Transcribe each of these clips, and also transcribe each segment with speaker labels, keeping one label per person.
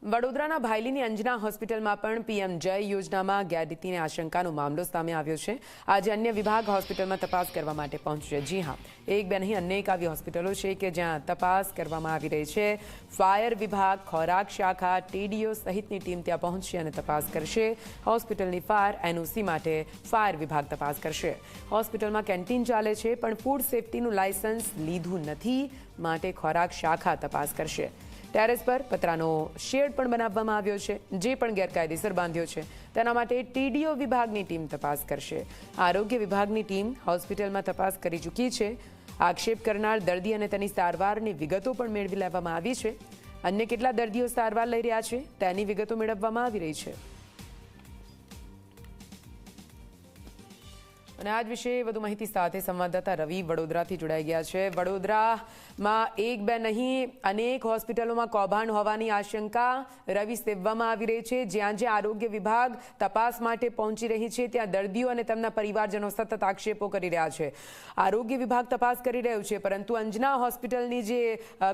Speaker 1: વડોદરાના ભાયલીની અંજના હોસ્પિટલમાં પણ પીએમ જય યોજનામાં ગેરરીતિની આશંકાનો મામલો સામે આવ્યો છે। આજે અન્ય વિભાગ હોસ્પિટલમાં તપાસ કરવા માટે પહોંચ્યો। જી હા, એક બે નહીં અનેક આવી હોસ્પિટલો છે કે જ્યાં તપાસ કરવામાં આવી રહી છે। ફાયર વિભાગ, ખોરાક શાખા, ટીડીઓ સહિતની ટીમ ત્યાં પહોંચશે અને તપાસ કરશે। હોસ્પિટલની ફાયર એનઓસી માટે ફાયર વિભાગ તપાસ કરશે। હોસ્પિટલમાં કેન્ટીન ચાલે છે પણ ફૂડ સેફ્ટીનું લાયસન્સ લીધું નથી, માટે ખોરાક શાખા તપાસ કરશે। ટેરેસ પર પતરાનો શેડ પણ બનાવવામાં આવ્યો છે, જે પણ ગેરકાયદેસર બાંધ્યો છે તેના માટે ટીડીઓ વિભાગની ટીમ તપાસ કરશે। આરોગ્ય વિભાગની ટીમ હોસ્પિટલમાં તપાસ કરી ચૂકી છે। આક્ષેપ કરનાર દર્દી અને તેની સારવારની વિગતો પણ મેળવી લેવામાં આવી છે। અન્ય કેટલા દર્દીઓ સારવાર લઈ રહ્યા છે તેની વિગતો મેળવવામાં આવી રહી છે। અને આજ વિશે વધુ માહિતી સાથે સંવાદદાતા રવિ વડોદરાથી જોડાઈ ગયા છે। વડોદરામાં એક બે નહીં અનેક હોસ્પિટલોમાં કૌભાંડ હોવાની આશંકા રવિ સેવવામાં આવી રહી છે। જ્યાં જ્યાં આરોગ્ય વિભાગ તપાસ માટે પહોંચી રહી છે ત્યાં દર્દીઓ અને તેમના પરિવારજનો સતત આક્ષેપો કરી રહ્યા છે। આરોગ્ય વિભાગ તપાસ કરી રહ્યું છે, પરંતુ અંજના હોસ્પિટલની જે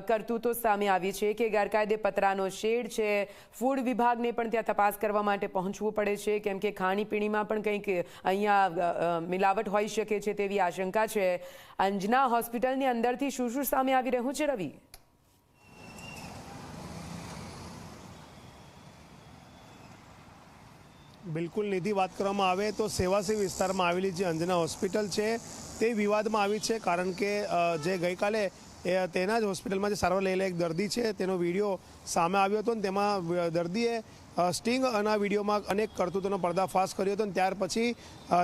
Speaker 1: કરતૂતો સામે આવી છે કે ગેરકાયદે પતરાનો શેડ છે, ફૂડ વિભાગને પણ ત્યાં તપાસ કરવા માટે પહોંચવું પડે છે, કેમ કે ખાણીપીણીમાં પણ કંઈક અહીંયા મિલાવટ હોઈ શકે છે તેવી આશંકા છે। અંજના હોસ્પિટલની અંદરથી શું શું સામે આવી રહ્યું છે રવિ?
Speaker 2: બિલકુલ નિધિ, વાત કરવામાં આવે તો સેવાસી વિસ્તારમાં આવેલી જે અંજના હોસ્પિટલ છે તે વિવાદમાં આવી છે, કારણ કે જે ગઈકાલે તેના જ હોસ્પિટલમાં જે સારવાર લયેલા એક દર્દી છે તેનો વિડીયો સામે આવ્યો હતો અને તેમાં દર્દીએ સ્ટિંગ અને વિડીયોમાં અનેક કરતૂતોનો પર્દાફાશ કર્યો હતો। ત્યાર પછી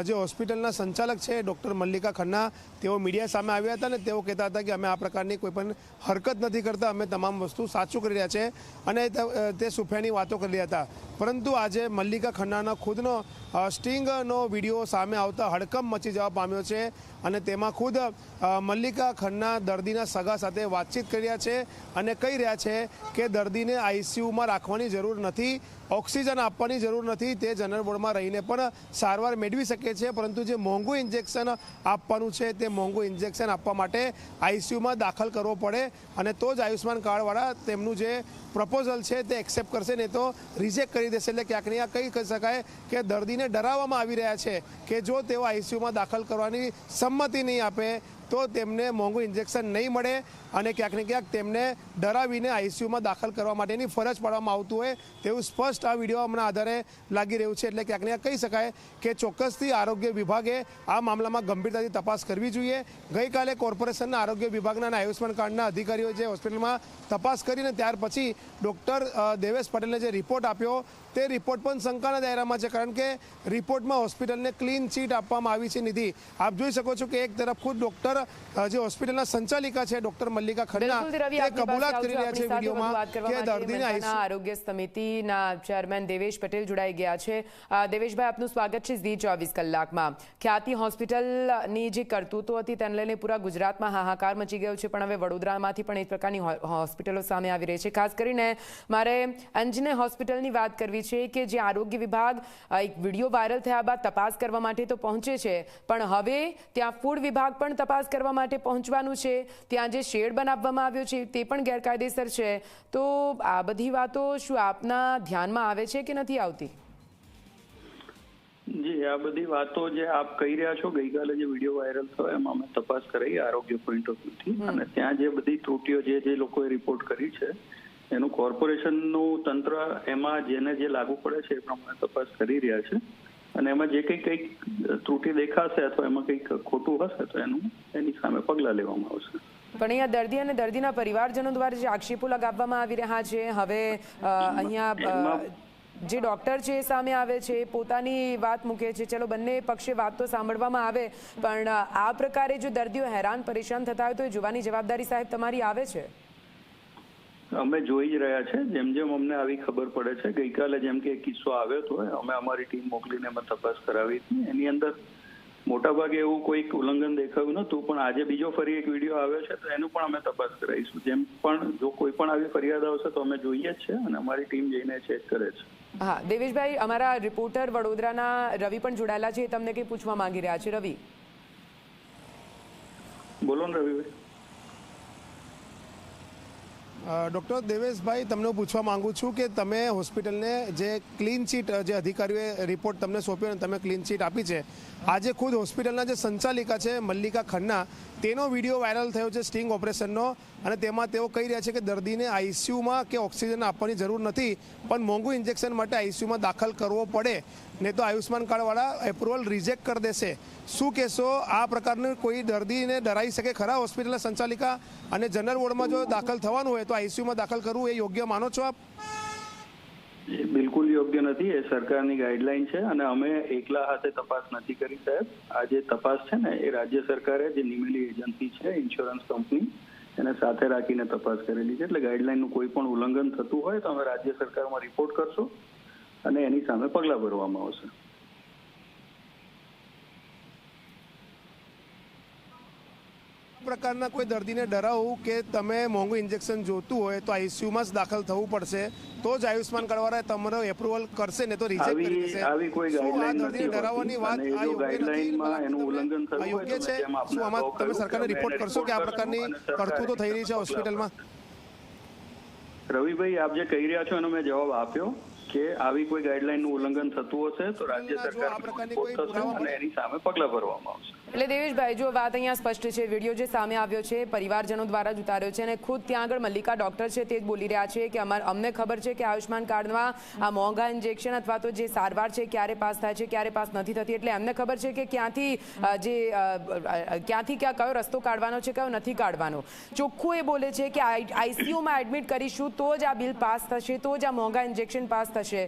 Speaker 2: જે હોસ્પિટલના સંચાલક છે ડૉક્ટર મલ્લિકા ખન્ના, તેઓ મીડિયા સામે આવ્યા હતા અને તેઓ કહેતા હતા કે અમે આ પ્રકારની કોઈ પણ હરકત નથી કરતા, અમે તમામ વસ્તુ સાચું કરી રહ્યા છે અને તે સુફિયાની વાતો કરી રહ્યા હતા। પરંતુ આજે મલ્લિકા ખન્નાના ખુદનો સ્ટિંગનો વિડીયો સામે આવતા હડકંપ મચી જવા પામ્યો છે અને તેમાં ખુદ મલ્લિકા ખન્ના દર્દીના સગા સાથે વાતચીત કરી રહ્યા છે અને કહી રહ્યા છે કે દર્દીને આઈસીયુમાં રાખવાની જરૂર નથી, ઓક્સિજન આપવાની જરૂર નથી, તે જનરલ વોર્ડમાં રહીને પણ સારવાર મેળવી શકે છે, પરંતુ જે મોંઘું ઇન્જેક્શન આપવાનું છે તે મોંઘું ઇન્જેક્શન આપવા માટે આઈસીયુમાં દાખલ કરવો પડે અને તો જ આયુષ્માન કાર્ડવાળા તેમનું જે પ્રપોઝલ છે તે એક્સેપ્ટ કરશે, નહીં તો રિજેક્ટ કરી દેશે। એટલે ક્યાંક ને ક્યાંક કહી શકાય કે દર્દીને ડરાવવામાં આવી રહ્યા છે કે જો તેઓ આઈસીયુમાં દાખલ કરવાની સંમતિ નહીં આપે તો તેમને મોંઘું ઇન્જેક્શન નહીં મળે અને ક્યાંક ને ક્યાંક તેમને ડરાવીને આઈસીયુમાં દાખલ કરવા માટેની ફરજ પાડવામાં આવતું હોય તેવું સ્પષ્ટ આ વિડીયો હમણાં આધારે લાગી રહ્યું છે। એટલે ક્યાંક ને ક્યાંક કહી શકાય કે ચોક્કસથી આરોગ્ય વિભાગે આ મામલામાં ગંભીરતાથી તપાસ કરવી જોઈએ। ગઈકાલે કોર્પોરેશનના આરોગ્ય વિભાગના અને આયુષ્માન કાર્ડના અધિકારીઓ જે હોસ્પિટલમાં તપાસ કરીને ત્યાર પછી ડૉક્ટર દેવેશ પટેલને જે રિપોર્ટ આપ્યો તે રિપોર્ટ પણ શંકાના દાયરામાં છે, કારણ કે રિપોર્ટમાં હોસ્પિટલને ક્લીન ચીટ આપવામાં આવી છે। નિધિ, આપ જોઈ શકો છો કે એક તરફ ખુદ ડૉક્ટર જે હોસ્પિટલના સંચાલિકા છે ડૉક્ટર મલ્લિકા ખન્ના તે કબૂલાત કરી રહ્યા છે વિડીયોમાં કે દર્દીને
Speaker 1: આરોગ્ય સમિતિના ચેરમેન દેવેશ પટેલ જોડાઈ ગયા છે। દેવેશભાઈ, આપનું સ્વાગત છે ઝી 24 કલાકમાં। ખ્યાતિ હોસ્પિટલની જે કરતૂતો હતી તેને લઈને પૂરા ગુજરાતમાં હાહાકાર મચી ગયો છે, પણ હવે વડોદરામાંથી પણ એક પ્રકારની હોસ્પિટલો સામે આવી રહી છે। ખાસ કરીને મારે અંજને હોસ્પિટલની વાત કરવી છે કે જે આરોગ્ય વિભાગ એક વિડીયો વાયરલ થયા બાદ તપાસ કરવા માટે તો પહોંચે છે, પણ હવે ત્યાં ફૂડ વિભાગ પણ તપાસ કરવા માટે પહોંચવાનું છે। ત્યાં જે શેડ બનાવવામાં આવ્યો છે તે પણ ગેરકાયદેસર છે, તો આ બધી વાતો શું આપના ધ્યાનમાં આવે છે કે નથી આવતી?
Speaker 3: જી, આ બધી વાતો જે આપ કહી રહ્યા છો, ગઈકાલે જે વિડીયો વાયરલ થયો એમાં અમે તપાસ કરી આરોગ્ય પોઈન્ટ ઓફ વ્યૂથી, અને ત્યાં જે બધી ત્રુટીઓ જે લોકોએ રિપોર્ટ કરી છે એનું કોર્પોરેશનનું તંત્ર એમાં જેને જે લાગુ પડે છે એ પ્રમાણે તપાસ કરી રહ્યા છે અને એમાં જે કંઈક ત્રુટી દેખાશે અથવા એમાં કંઈક ખોટું હશે તો એની સામે પગલાં લેવામાં આવશે।
Speaker 1: પણ અહીંયા દર્દી અને દર્દીના પરિવારજનો દ્વારા જે આક્ષેપો લગાવવામાં આવી રહ્યા છે, હવે અહીંયા જે ડોક્ટર છે એ સામે આવે છે, પોતાની વાત મૂકે છે, ચલો બંને પક્ષે વાત તો સાંભળવામાં આવે, પણ આ પ્રકારે જો દર્દીઓ હેરાન પરેશાન થતા હોય તો એ જોવાની જવાબદારી સાહેબ તમારી આવે છે।
Speaker 3: અમે જોઈ જ રહ્યા છે, જેમ જેમ અમને આવી ખબર પડે છે। ગઈકાલે જેમ કે કિસ્સો આવ્યો હતો, અમે અમારી ટીમ મોકલીને અમે તપાસ કરાવી હતી, એની અંદર મોટાભાગે એવું કોઈક ઉલ્લંઘન દેખાયું નહોતું, પણ આજે બીજો ફરી એક વિડીયો આવ્યો છે તો એનું પણ અમે તપાસ કરાવીશું। જેમ પણ જો કોઈ પણ આવી ફરિયાદ આવશે તો અમે જોઈએ જ છે અને અમારી ટીમ જઈને ચેક કરે છે।
Speaker 1: હા દેવેશભાઈ, અમારા રિપોર્ટર વડોદરાના રવિ પણ જોડાયેલા છે, તમને કંઈ પૂછવા માંગી રહ્યા છે। રવિ,
Speaker 3: બોલો ને રવિભાઈ।
Speaker 2: ડૉક્ટર દેવેશભાઈ, તમને હું પૂછવા માંગુ છું કે તમે હોસ્પિટલને જે ક્લીન ચીટ જે અધિકારીઓએ રિપોર્ટ તમને સોંપ્યો અને તમે ક્લીન ચીટ આપી છે, આજે ખુદ હોસ્પિટલના જે સંચાલિકા છે મલ્લિકા ખન્ના, તેનો વિડીયો વાયરલ થયો છે સ્ટિંગ ઓપરેશનનો, અને તેમાં તેઓ કહી રહ્યા છે કે દર્દીને આઈસીયુમાં કે ઓક્સિજન આપવાની જરૂર નથી, પણ મોંઘું ઇન્જેક્શન માટે આઈસીયુમાં દાખલ કરવો પડે ને તો આયુષ્માન કાર્ડવાળા એપ્રુવલ રિજેક્ટ કરી દેશે. શું કહેશો, આ પ્રકારનું કોઈ દર્દીને ડરાવી શકે ખરા હોસ્પિટલના સંચાલિકા? અને જનરલ વોર્ડમાં જો દાખલ થવાનું હોય તો આઈસીયુમાં દાખલ કરવું એ યોગ્ય માનો છો આપ?
Speaker 3: એ બિલકુલ યોગ્ય નથી. એ સરકારની ગાઈડલાઈન છે અને અમે એકલા હાથે તપાસ નથી કરી સાહેબ. આ જે તપાસ છે ને એ રાજ્ય સરકારે જે નિમેલી એજન્સી છે ઇન્સ્યોરન્સ કંપની એને સાથે રાખીને તપાસ કરેલી છે. એટલે ગાઈડલાઈનનું કોઈ પણ ઉલ્લંઘન થતું હોય તો અમે રાજ્ય સરકારમાં રિપોર્ટ કરશું અને એની સામે પગલાં ભરવામાં આવશે.
Speaker 2: પ્રકારના કોઈ દર્દીને ડરાવવું કે તમે મોંઘું ઇન્જેક્શન જોતું હોય તો આઈસીયુમાં જ દાખલ થવું પડશે તો જ આયુષ્માન કાર્ડવાળા તમારો એપ્રુવલ કરશે ને તો રિજેક્ટ કરી દેશે.
Speaker 3: આવી કોઈ ગાઈડલાઈન નથી
Speaker 2: ડરાવવાની વાત
Speaker 3: અને જો ગાઈડલાઈનમાં એનું ઉલ્લંઘન થયું હોય
Speaker 2: યોગ્ય છે? શું આમાં તમે સરકારને રિપોર્ટ કરશો કે આ પ્રકારની કરતૂતો થઈ રહી છે હોસ્પિટલમાં?
Speaker 3: રવિભાઈ, આપ જે કહી રહ્યા છો એનો મેં જવાબ આપ્યો કે આવી કોઈ ગાઈડલાઈનનું ઉલ્લંઘન થતું હશે તો રાજ્ય સરકાર રિપોર્ટ થશે અને એની સામે પગલાં ભરવામાં આવશે.
Speaker 1: એટલે દેવેશભાઈ, જો વાત અહીંયા સ્પષ્ટ છે, વિડીયો જે સામે આવ્યો છે પરિવારજનો દ્વારા જ ઉતાર્યો છે અને ખુદ ત્યાં આગળ મલ્લિકા ડોક્ટર છે તે જ બોલી રહ્યા છે કે અમને ખબર છે કે આયુષ્માન કાર્ડમાં આ મોંઘા ઇન્જેક્શન અથવા તો જે સારવાર છે ક્યારે પાસ થાય છે ક્યારે પાસ નથી થતી, એટલે એમને ખબર છે કે ક્યાંથી ક્યાં કયો રસ્તો કાઢવાનો છે કયો નથી કાઢવાનો. ચોખ્ખું એ બોલે છે કે આઈસીયુમાં એડમિટ કરીશું તો જ આ બિલ પાસ થશે, તો જ આ મોંઘા ઇન્જેક્શન પાસ થશે.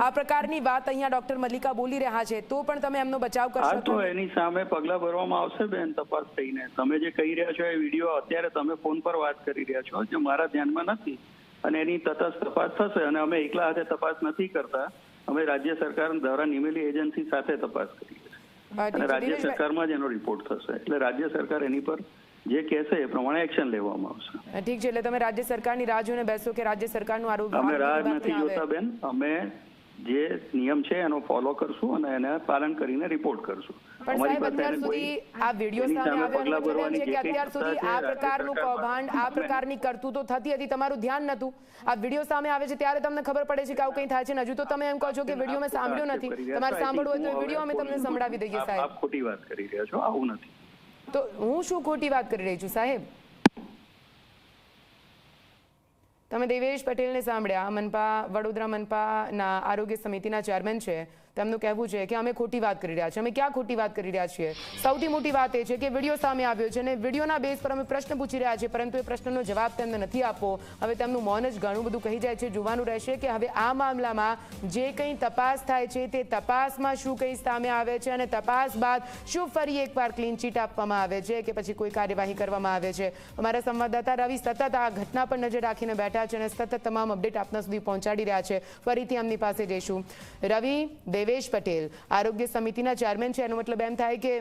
Speaker 1: આ પ્રકારની વાત અહીંયા ડોક્ટર મલ્લિકા બોલી રહ્યા છે, તો પણ તમે એમનો બચાવ કરશો?
Speaker 3: તો એની સામે પગલાં ભરવામાં આવશે બેન, તપાસ થઈને. તમે જે કહી રહ્યા છો એ વિડીયો અત્યારે તમે ફોન પર વાત કરી રહ્યા છો જે મારા ધ્યાનમાં નથી, અને એની તટસ્થ તપાસ થશે. અને અમે એકલા હાથે તપાસ નથી કરતા, અમે રાજ્ય સરકાર દ્વારા નિમેલી એજન્સી સાથે તપાસ કરીએ છીએ અને રાજ્ય સરકારમાં જ એનો રિપોર્ટ થશે. એટલે રાજ્ય સરકાર એની પર જે કહેશે એ પ્રમાણે એક્શન લેવામાં આવશે.
Speaker 1: ઠીક છે, એટલે તમે રાજ્ય સરકારની રાહ જોઈને બેસો કે રાજ્ય સરકારનું આરોગ્ય?
Speaker 3: અમે રાહ નથી જોતા બેન, અમે જે નિયમ છે એનો ફોલો કરશું અને એને પાલન કરીને રિપોર્ટ કરશું.
Speaker 1: પણ સાહેબ, અત્યાર સુધી આ વિડીયો સામે આવ્યો છે કે અત્યાર સુધી આ પ્રકારનું કૌભાંડ, આ પ્રકારની કરતૂતો થતી હતી, તમારું ધ્યાન નતું. આ વિડીયો સામે આવે છે ત્યારે તમને ખબર પડે છે કે આવું કંઈ થાય છે. હજુ તો તમે એમ કહો છો કે વિડીયો મેં સાંભળ્યો નથી. તમારે સાંભળવું હોય તો વિડીયો અમે તમને સંભળાવી દઈએ. સાહેબ,
Speaker 3: આપ ખોટી વાત કરી રહ્યા છો, આવું નથી.
Speaker 1: તો હું શું ખોટી વાત કરી રહી છું સાહેબ? તમે દેવેશ પટેલને સાંભળ્યા, વડોદરા મનપાના આરોગ્ય સમિતિના ચેરમેન છે. તેમનું કહેવું છે કે અમે ખોટી વાત કરી રહ્યા છીએ. અમે ક્યાં ખોટી વાત કરી રહ્યા છીએ? સૌથી મોટી વાત એ છે કે વિડીયો સામે આવ્યો છે અને વિડીયોના બેઝ પર અમે પ્રશ્ન પૂછી રહ્યા છીએ, પરંતુ એ પ્રશ્નનો જવાબ તેમને નથી આપવો. હવે તેમનું મૌન જ ઘણું બધું કહી જાય છે. જોવાનું રહેશે કે હવે આ મામલામાં જે કંઈ તપાસ થાય છે તે તપાસમાં શું કંઈ સામે આવે છે અને તપાસ બાદ શું ફરી એકવાર ક્લીન ચીટ આપવામાં આવે છે કે પછી કોઈ કાર્યવાહી કરવામાં આવે છે. અમારા સંવાદદાતા રવિ સતત આ ઘટના પર નજર રાખીને બેઠા છે અને સતત તમામ અપડેટ આપના સુધી પહોંચાડી રહ્યા છે. ફરીથી એમની પાસે જઈશું. રવિ, દેવેશ પટેલ આરોગ્ય સમિતિના ચેરમેન છે, એનો મતલબ એમ થાય કે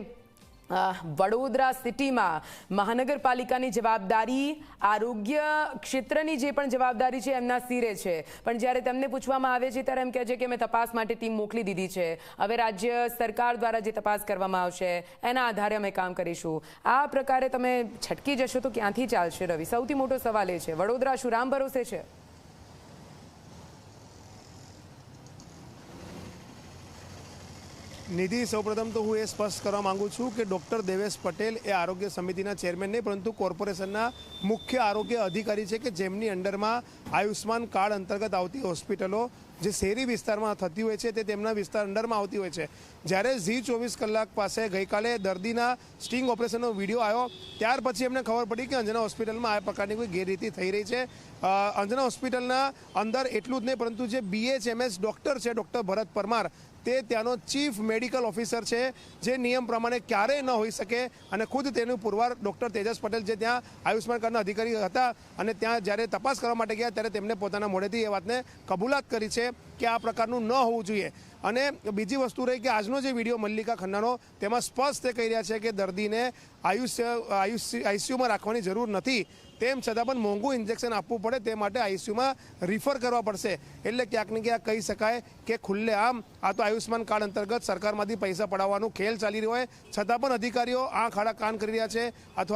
Speaker 1: વડોદરા સિટીમાં મહાનગરપાલિકાની જવાબદારી, આરોગ્ય ક્ષેત્રની જે પણ જવાબદારી છે એમના સિરે છે. પણ જ્યારે તેમને પૂછવામાં આવે છે ત્યારે એમ કહે છે કે અમે તપાસ માટે ટીમ મોકલી દીધી છે, હવે રાજ્ય સરકાર દ્વારા જે તપાસ કરવામાં આવશે એના આધારે અમે કામ કરીશું. આ પ્રકારે તમે છટકી જશો તો ક્યાંથી ચાલશે રવિ? સૌથી મોટો સવાલ એ છે, વડોદરા શું રામ ભરોસે છે?
Speaker 2: નિધિ, સૌપ્રથમ તો હું એ સ્પષ્ટ કરવા માંગુ છું કે ડૉક્ટર દેવેશ પટેલ એ આરોગ્ય સમિતિના ચેરમેન નહીં પરંતુ કોર્પોરેશનના મુખ્ય આરોગ્ય અધિકારી છે કે જેમની અંડરમાં આયુષ્માન કાર્ડ અંતર્ગત આવતી હોસ્પિટલો જે શહેરી વિસ્તારમાં થતી હોય છે તે તેમના વિસ્તાર અંડરમાં આવતી હોય છે. જ્યારે ઝી 24 કલાક પાસે ગઈકાલે દર્દીના સ્ટિંગ ઓપરેશનનો વિડીયો આવ્યો ત્યાર પછી એમને ખબર પડી કે અંજના હોસ્પિટલમાં આ પ્રકારની કોઈ ગેરરીતિ થઈ રહી છે. અંજના હોસ્પિટલના અંદર એટલું જ નહીં પરંતુ જે BHMS ડૉક્ટર છે, ડૉક્ટર ભરત પરમાર, તે ત્યાંનો ચીફ મેડિકલ ઓફિસર છે, જે નિયમ પ્રમાણે ક્યારેય ન હોઈ શકે. અને ખુદ તેનું પુરવાર ડૉક્ટર તેજસ પટેલ જે ત્યાં આયુષ્માન કાર્ડના અધિકારી હતા અને ત્યાં જ્યારે તપાસ કરવા માટે ગયા ત્યારે તેમને પોતાના મોઢેથી એ વાતને કબૂલાત કરી છે કે આ પ્રકારનું ન હોવું જોઈએ. અને બીજી વસ્તુ રહી કે આજનો જે વિડીયો મલ્લિકા ખન્નાનો, તેમાં સ્પષ્ટ કહી રહ્યા છે કે દર્દીને આઈસીયુમાં રાખવાની જરૂર નથી, તેમ છતાં પણ મોંઘું ઇન્જેક્શન આપવું પડે તે માટે આઈસીયુમાં રિફર કરવા પડશે. એટલે ક્યાંક ને ક્યાંક કહી શકાય કે ખુલ્લેઆમ આ તો આયુષ્માન કાર્ડ અંતર્ગત સરકારમાંથી પૈસા પડાવવાનું ખેલ ચાલી રહ્યો હોય છતાં પણ અધિકારીઓ આંખ આડા કાન કરી રહ્યા છે અથવા